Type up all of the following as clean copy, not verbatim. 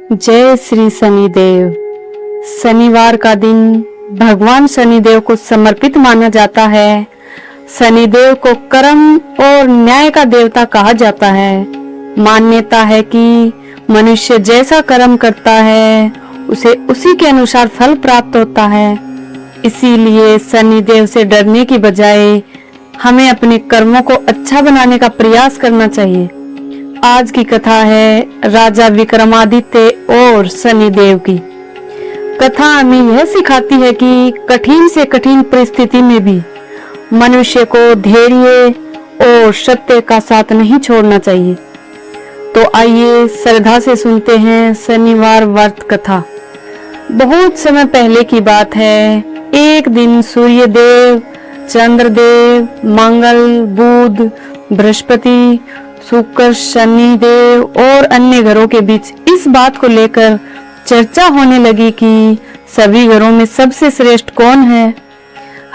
जय श्री शनिदेव। शनिवार का दिन भगवान शनिदेव को समर्पित माना जाता है। शनिदेव को कर्म और न्याय का देवता कहा जाता है। मान्यता है कि मनुष्य जैसा कर्म करता है उसे उसी के अनुसार फल प्राप्त होता है। इसीलिए शनिदेव से डरने की बजाय हमें अपने कर्मों को अच्छा बनाने का प्रयास करना चाहिए। आज की कथा है राजा विक्रमादित्य और शनिदेव की। कथा हमें यह सिखाती है कि कठिन से कठिन परिस्थिति में भी मनुष्य को धैर्य और सत्य का साथ नहीं छोड़ना चाहिए। तो आइए श्रद्धा से सुनते हैं शनिवार व्रत कथा। बहुत समय पहले की बात है। एक दिन सूर्यदेव, चंद्रदेव, मंगल, बुध, बृहस्पति, शुक्र, शनिदेव और अन्य ग्रहों के बीच इस बात को लेकर चर्चा होने लगी कि सभी ग्रहों में सबसे श्रेष्ठ कौन है।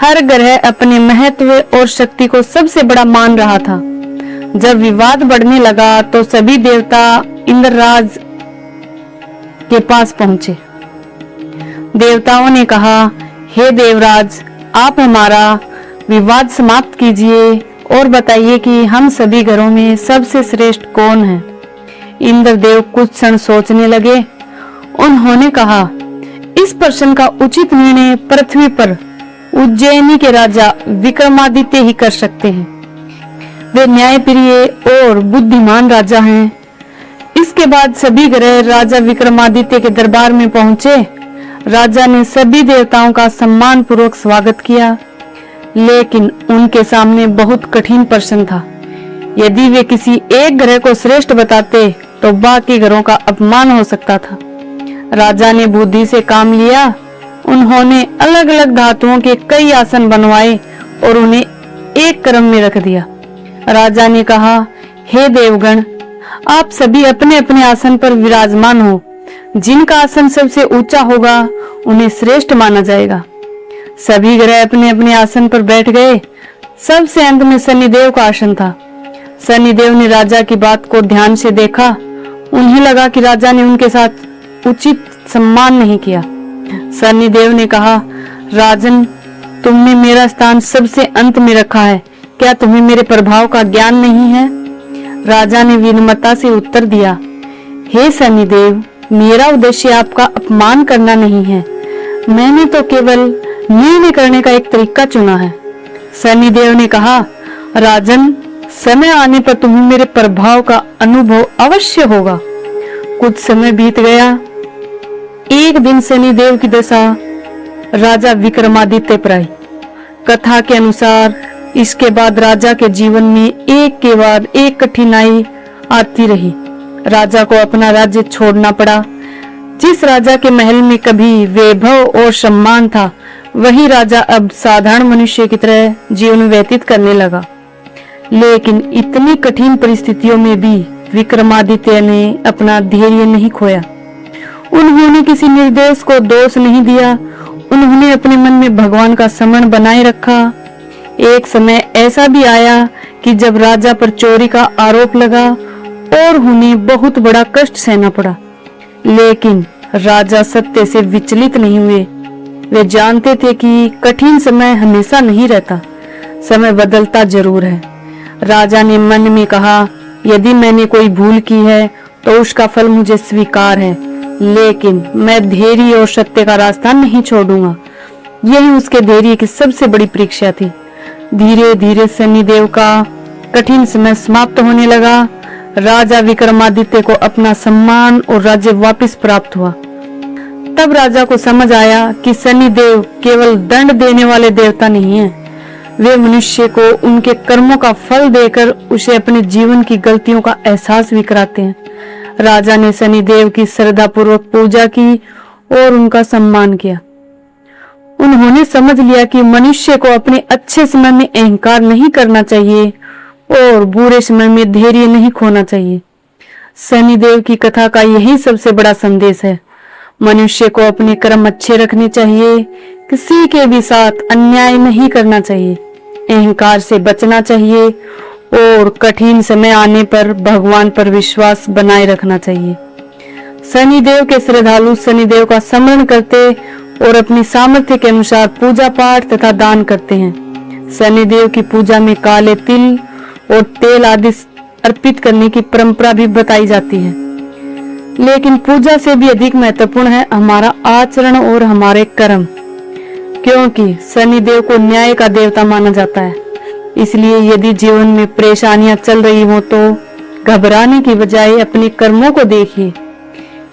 हर ग्रह अपने महत्व और शक्ति को सबसे बड़ा मान रहा था। जब विवाद बढ़ने लगा तो सभी देवता इंद्रराज के पास पहुंचे। देवताओं ने कहा, हे देवराज, आप हमारा विवाद समाप्त कीजिए और बताइए कि हम सभी ग्रहों में सबसे श्रेष्ठ कौन है। इंद्रदेव कुछ क्षण सोचने लगे। उन्होंने कहा, इस प्रश्न का उचित निर्णय पृथ्वी पर उज्जैनी के राजा विक्रमादित्य ही कर सकते हैं। वे न्यायप्रिय और बुद्धिमान राजा हैं। इसके बाद सभी ग्रह राजा विक्रमादित्य के दरबार में पहुंचे। राजा ने सभी देवताओं का सम्मान पूर्वक स्वागत किया, लेकिन उनके सामने बहुत कठिन प्रश्न था। यदि वे किसी एक ग्रह को श्रेष्ठ बताते तो बाकी ग्रहों का अपमान हो सकता था। राजा ने बुद्धि से काम लिया। उन्होंने अलग अलग धातुओं के कई आसन बनवाए और उन्हें एक क्रम में रख दिया। राजा ने कहा, हे देवगण, आप सभी अपने अपने आसन पर विराजमान हो। जिनका आसन सबसे ऊंचा होगा उन्हें श्रेष्ठ माना जाएगा। सभी ग्रह अपने अपने आसन पर बैठ गए। सबसे अंत में शनिदेव का आसन था। शनिदेव ने राजा की बात को ध्यान से देखा। उन्हें लगा कि राजा ने उनके साथ उचित सम्मान नहीं किया। शनिदेव ने कहा, राजन, तुमने मेरा स्थान सबसे अंत में रखा है। क्या तुम्हें मेरे प्रभाव का ज्ञान नहीं है? राजा ने विनम्रता से उत्तर दिया, हे शनिदेव, मेरा उद्देश्य आपका अपमान करना नहीं है। मैंने तो केवल निर्णय करने का एक तरीका चुना है। शनिदेव ने कहा, राजन, समय आने पर तुम्हें मेरे प्रभाव का अनुभव अवश्य होगा। कुछ समय बीत गया। एक दिन शनिदेव की दशा राजा विक्रमादित्य पर आई। कथा के अनुसार इसके बाद राजा के जीवन में एक के बाद एक कठिनाई आती रही। राजा को अपना राज्य छोड़ना पड़ा। जिस राजा के महल में कभी वैभव और सम्मान था, वही राजा अब साधारण मनुष्य की तरह जीवन व्यतीत करने लगा। लेकिन इतनी कठिन परिस्थितियों में भी विक्रमादित्य ने अपना धैर्य नहीं खोया। उन्होंने किसी निर्दोष को दोष नहीं दिया। उन्होंने अपने मन में भगवान का स्मरण बनाए रखा। एक समय ऐसा भी आया कि जब राजा पर चोरी का आरोप लगा और उन्हें बहुत बड़ा कष्ट सहना पड़ा, लेकिन राजा सत्य से विचलित नहीं हुए। वे जानते थे कि कठिन समय हमेशा नहीं रहता, समय बदलता जरूर है। राजा ने मन में कहा, यदि मैंने कोई भूल की है तो उसका फल मुझे स्वीकार है, लेकिन मैं धैर्य और सत्य का रास्ता नहीं छोड़ूंगा। यही उसके धैर्य की सबसे बड़ी परीक्षा थी। धीरे धीरे शनिदेव का कठिन समय समाप्त होने लगा। राजा विक्रमादित्य को अपना सम्मान और राज्य वापस प्राप्त हुआ। तब राजा को समझ आया कि शनिदेव केवल दंड देने वाले देवता नहीं है। वे मनुष्य को उनके कर्मों का फल देकर उसे अपने जीवन की गलतियों का एहसास भी कराते हैं। राजा ने शनिदेव की श्रद्धापूर्वक पूजा की और उनका सम्मान किया। उन्होंने समझ लिया कि मनुष्य को अपने अच्छे समय में अहंकार नहीं करना चाहिए और बुरे समय में धैर्य नहीं खोना चाहिए। शनिदेव की कथा का यही सबसे बड़ा संदेश है। मनुष्य को अपने कर्म अच्छे रखने चाहिए। किसी के भी साथ अन्याय नहीं करना चाहिए। अहंकार से बचना चाहिए और कठिन समय आने पर भगवान पर विश्वास बनाए रखना चाहिए। शनिदेव के श्रद्धालु शनिदेव का स्मरण करते और अपनी सामर्थ्य के अनुसार पूजा पाठ तथा दान करते हैं। शनिदेव की पूजा में काले तिल और तेल आदि अर्पित करने की परंपरा भी बताई जाती है। लेकिन पूजा से भी अधिक महत्वपूर्ण है हमारा आचरण और हमारे कर्म, क्योंकि शनिदेव को न्याय का देवता माना जाता है। इसलिए यदि जीवन में परेशानियां चल रही हो तो घबराने की बजाय अपने कर्मों को देखिए।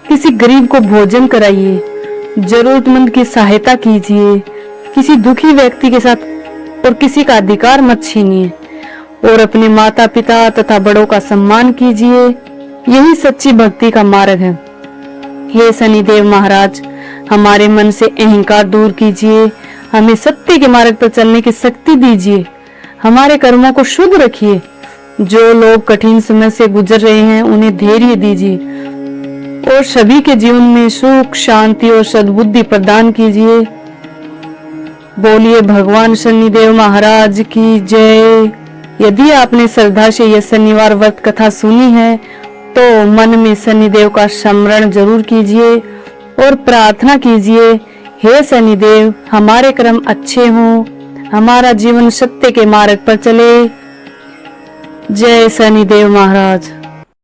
किसी गरीब को भोजन कराइए, जरूरतमंद की सहायता कीजिए, किसी दुखी व्यक्ति के साथ और किसी का अधिकार मत छीनिए और अपने माता पिता तथा बड़ों का सम्मान कीजिए। यही सच्ची भक्ति का मार्ग है। हे शनिदेव महाराज, हमारे मन से अहंकार दूर कीजिए, हमें सत्य के मार्ग पर चलने की शक्ति दीजिए, हमारे कर्मों को शुद्ध रखिए। जो लोग कठिन समय से गुजर रहे हैं उन्हें धैर्य दीजिए और सभी के जीवन में सुख शांति और सद्बुद्धि प्रदान कीजिए। बोलिए भगवान शनिदेव महाराज की जय। यदि आपने श्रद्धा से यह शनिवार व्रत कथा सुनी है तो मन में शनिदेव का स्मरण जरूर कीजिए और प्रार्थना कीजिए, हे शनिदेव हमारे कर्म अच्छे हों, हमारा जीवन सत्य के मार्ग पर चले। जय शनिदेव महाराज।